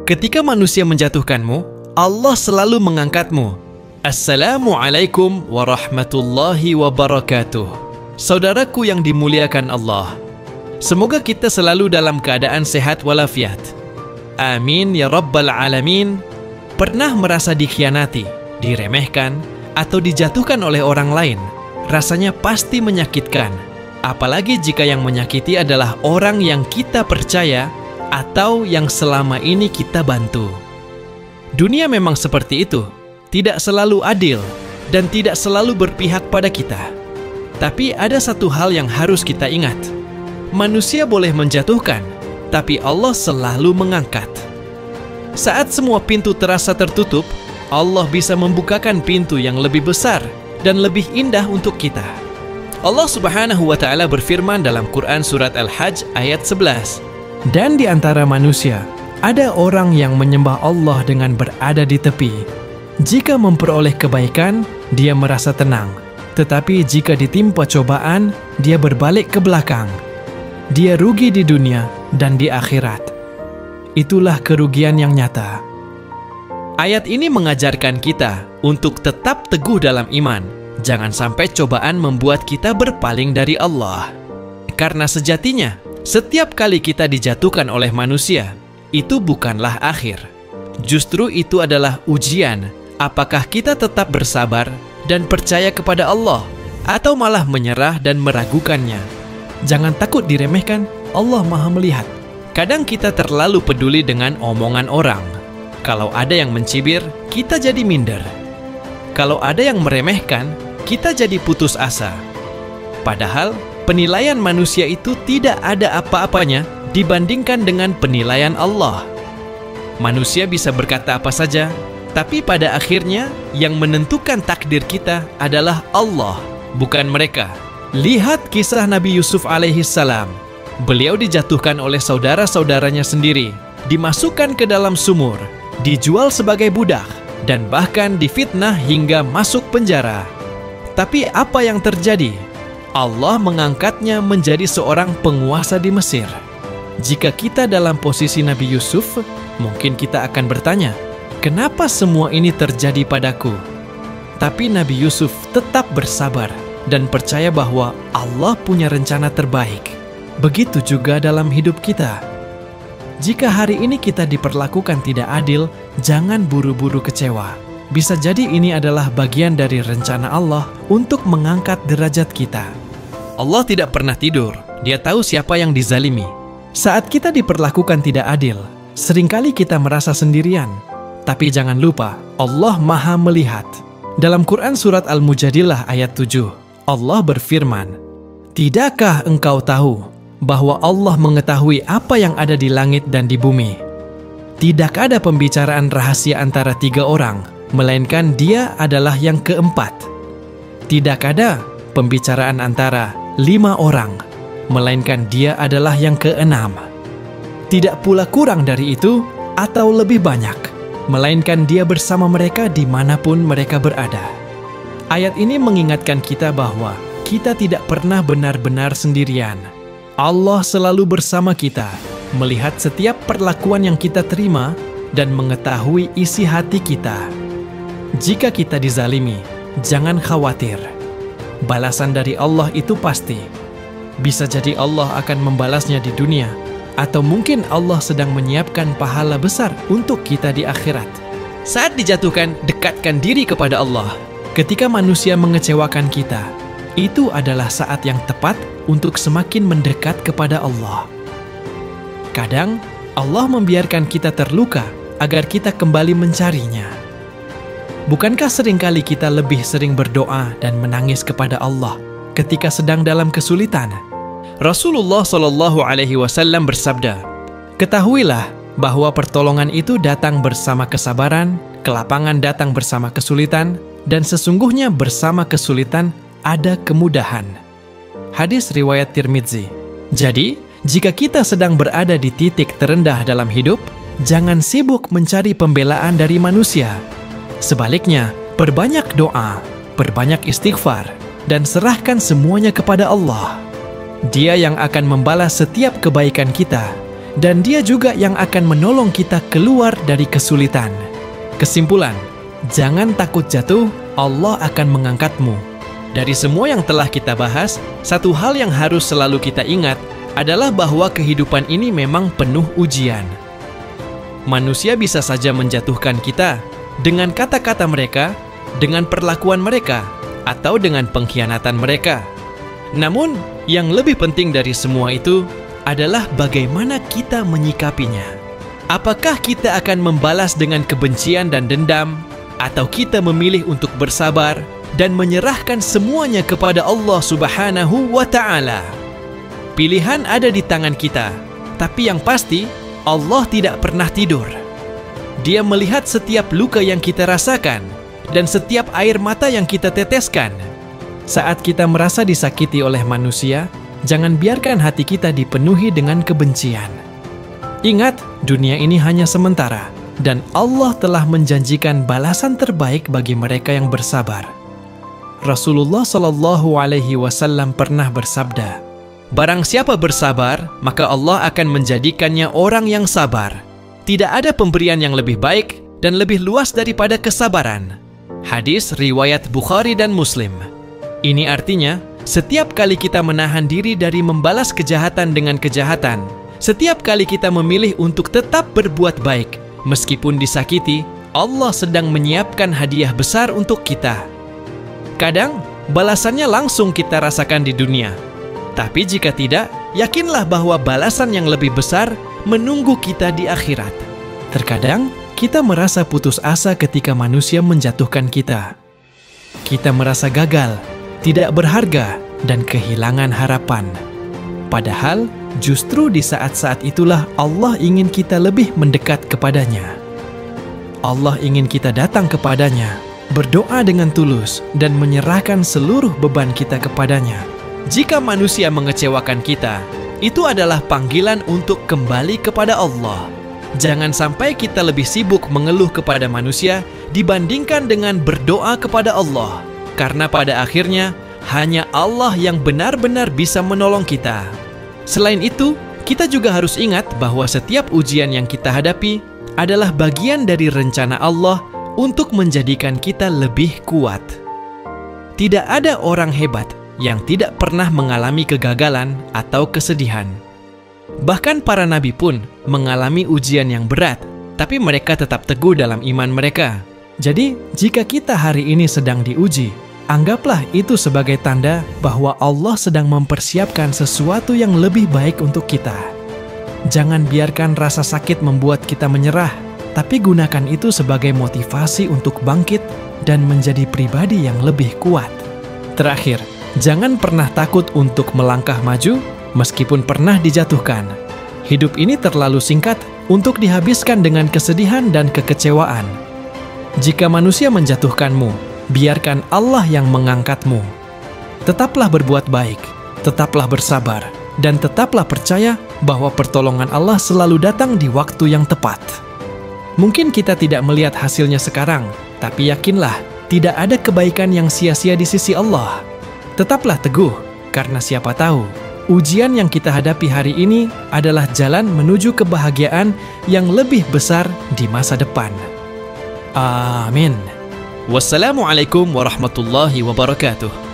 Ketika manusia menjatuhkanmu, Allah selalu mengangkatmu. Assalamualaikum warahmatullahi wabarakatuh. Saudaraku yang dimuliakan Allah, semoga kita selalu dalam keadaan sehat walafiat. Amin ya rabbal alamin. Pernah merasa dikhianati, diremehkan, atau dijatuhkan oleh orang lain? Rasanya pasti menyakitkan. Apalagi jika yang menyakiti adalah orang yang kita percaya atau yang selama ini kita bantu. Dunia memang seperti itu, tidak selalu adil dan tidak selalu berpihak pada kita. Tapi ada satu hal yang harus kita ingat. Manusia boleh menjatuhkan, tapi Allah selalu mengangkat. Saat semua pintu terasa tertutup, Allah bisa membukakan pintu yang lebih besar dan lebih indah untuk kita. Allah Subhanahu wa Ta'ala berfirman dalam Quran Surat Al-Hajj ayat 11. Dan di antara manusia, ada orang yang menyembah Allah dengan berada di tepi. Jika memperoleh kebaikan, dia merasa tenang. Tetapi jika ditimpa cobaan, dia berbalik ke belakang. Dia rugi di dunia dan di akhirat. Itulah kerugian yang nyata. Ayat ini mengajarkan kita untuk tetap teguh dalam iman. Jangan sampai cobaan membuat kita berpaling dari Allah. Karena sejatinya, setiap kali kita dijatuhkan oleh manusia, itu bukanlah akhir. Justru itu adalah ujian. Apakah kita tetap bersabar dan percaya kepada Allah, atau malah menyerah dan meragukannya? Jangan takut diremehkan, Allah Maha melihat. Kadang kita terlalu peduli dengan omongan orang. Kalau ada yang mencibir, kita jadi minder. Kalau ada yang meremehkan, kita jadi putus asa. Padahal, penilaian manusia itu tidak ada apa-apanya dibandingkan dengan penilaian Allah. Manusia bisa berkata apa saja, tapi pada akhirnya yang menentukan takdir kita adalah Allah, bukan mereka. Lihat kisah Nabi Yusuf alaihissalam. Beliau dijatuhkan oleh saudara-saudaranya sendiri, dimasukkan ke dalam sumur, dijual sebagai budak, dan bahkan difitnah hingga masuk penjara. Tapi apa yang terjadi? Allah mengangkatnya menjadi seorang penguasa di Mesir. Jika kita dalam posisi Nabi Yusuf, mungkin kita akan bertanya, kenapa semua ini terjadi padaku? Tapi Nabi Yusuf tetap bersabar dan percaya bahwa Allah punya rencana terbaik. Begitu juga dalam hidup kita. Jika hari ini kita diperlakukan tidak adil, jangan buru-buru kecewa. Bisa jadi ini adalah bagian dari rencana Allah untuk mengangkat derajat kita. Allah tidak pernah tidur. Dia tahu siapa yang dizalimi. Saat kita diperlakukan tidak adil, seringkali kita merasa sendirian. Tapi jangan lupa, Allah Maha melihat. Dalam Quran Surat Al-Mujadilah ayat 7, Allah berfirman, "Tidakkah engkau tahu bahwa Allah mengetahui apa yang ada di langit dan di bumi? Tidak ada pembicaraan rahasia antara 3 orang, melainkan Dia adalah yang keempat. Tidak ada pembicaraan antara 5 orang, melainkan Dia adalah yang keenam. Tidak pula kurang dari itu atau lebih banyak, melainkan Dia bersama mereka dimanapun mereka berada." Ayat ini mengingatkan kita bahwa kita tidak pernah benar-benar sendirian. Allah selalu bersama kita, melihat setiap perlakuan yang kita terima dan mengetahui isi hati kita. Jika kita dizalimi, jangan khawatir. Balasan dari Allah itu pasti. Bisa jadi Allah akan membalasnya di dunia, atau mungkin Allah sedang menyiapkan pahala besar untuk kita di akhirat. Saat dijatuhkan, dekatkan diri kepada Allah. Ketika manusia mengecewakan kita, itu adalah saat yang tepat untuk semakin mendekat kepada Allah. Kadang, Allah membiarkan kita terluka agar kita kembali mencarinya. Bukankah seringkali kita lebih sering berdoa dan menangis kepada Allah ketika sedang dalam kesulitan? Rasulullah Shallallahu Alaihi Wasallam bersabda, "Ketahuilah bahwa pertolongan itu datang bersama kesabaran, kelapangan datang bersama kesulitan, dan sesungguhnya bersama kesulitan ada kemudahan." Hadis riwayat Tirmidzi. Jadi, jika kita sedang berada di titik terendah dalam hidup, jangan sibuk mencari pembelaan dari manusia. Sebaliknya, perbanyak doa, perbanyak istighfar, dan serahkan semuanya kepada Allah. Dia yang akan membalas setiap kebaikan kita, dan Dia juga yang akan menolong kita keluar dari kesulitan. Kesimpulan, jangan takut jatuh, Allah akan mengangkatmu. Dari semua yang telah kita bahas, satu hal yang harus selalu kita ingat adalah bahwa kehidupan ini memang penuh ujian. Manusia bisa saja menjatuhkan kita dengan kata-kata mereka, dengan perlakuan mereka, atau dengan pengkhianatan mereka. Namun, yang lebih penting dari semua itu adalah bagaimana kita menyikapinya. Apakah kita akan membalas dengan kebencian dan dendam, atau kita memilih untuk bersabar dan menyerahkan semuanya kepada Allah Subhanahu wa Ta'ala? Pilihan ada di tangan kita, tapi yang pasti Allah tidak pernah tidur. Dia melihat setiap luka yang kita rasakan dan setiap air mata yang kita teteskan. Saat kita merasa disakiti oleh manusia, jangan biarkan hati kita dipenuhi dengan kebencian. Ingat, dunia ini hanya sementara, dan Allah telah menjanjikan balasan terbaik bagi mereka yang bersabar. Rasulullah Shallallahu Alaihi Wasallam pernah bersabda, "Barang siapa bersabar, maka Allah akan menjadikannya orang yang sabar. Tidak ada pemberian yang lebih baik dan lebih luas daripada kesabaran." Hadis riwayat Bukhari dan Muslim. Ini artinya, setiap kali kita menahan diri dari membalas kejahatan dengan kejahatan, setiap kali kita memilih untuk tetap berbuat baik, meskipun disakiti, Allah sedang menyiapkan hadiah besar untuk kita. Kadang, balasannya langsung kita rasakan di dunia. Tapi jika tidak, yakinlah bahwa balasan yang lebih besar menunggu kita di akhirat. Terkadang, kita merasa putus asa ketika manusia menjatuhkan kita. Kita merasa gagal, tidak berharga, dan kehilangan harapan. Padahal, justru di saat-saat itulah Allah ingin kita lebih mendekat kepadanya. Allah ingin kita datang kepadanya, berdoa dengan tulus, dan menyerahkan seluruh beban kita kepadanya. Jika manusia mengecewakan kita, itu adalah panggilan untuk kembali kepada Allah. Jangan sampai kita lebih sibuk mengeluh kepada manusia dibandingkan dengan berdoa kepada Allah. Karena pada akhirnya, hanya Allah yang benar-benar bisa menolong kita. Selain itu, kita juga harus ingat bahwa setiap ujian yang kita hadapi adalah bagian dari rencana Allah untuk menjadikan kita lebih kuat. Tidak ada orang hebat yang tidak pernah mengalami kegagalan atau kesedihan. Bahkan para nabi pun mengalami ujian yang berat, tapi mereka tetap teguh dalam iman mereka. Jadi, jika kita hari ini sedang diuji, anggaplah itu sebagai tanda bahwa Allah sedang mempersiapkan sesuatu yang lebih baik untuk kita. Jangan biarkan rasa sakit membuat kita menyerah, tapi gunakan itu sebagai motivasi untuk bangkit dan menjadi pribadi yang lebih kuat. Terakhir, jangan pernah takut untuk melangkah maju meskipun pernah dijatuhkan. Hidup ini terlalu singkat untuk dihabiskan dengan kesedihan dan kekecewaan. Jika manusia menjatuhkanmu, biarkan Allah yang mengangkatmu. Tetaplah berbuat baik, tetaplah bersabar, dan tetaplah percaya bahwa pertolongan Allah selalu datang di waktu yang tepat. Mungkin kita tidak melihat hasilnya sekarang, tapi yakinlah, tidak ada kebaikan yang sia-sia di sisi Allah. Tetaplah teguh, karena siapa tahu, ujian yang kita hadapi hari ini adalah jalan menuju kebahagiaan yang lebih besar di masa depan. Amin. Wassalamualaikum warahmatullahi wabarakatuh.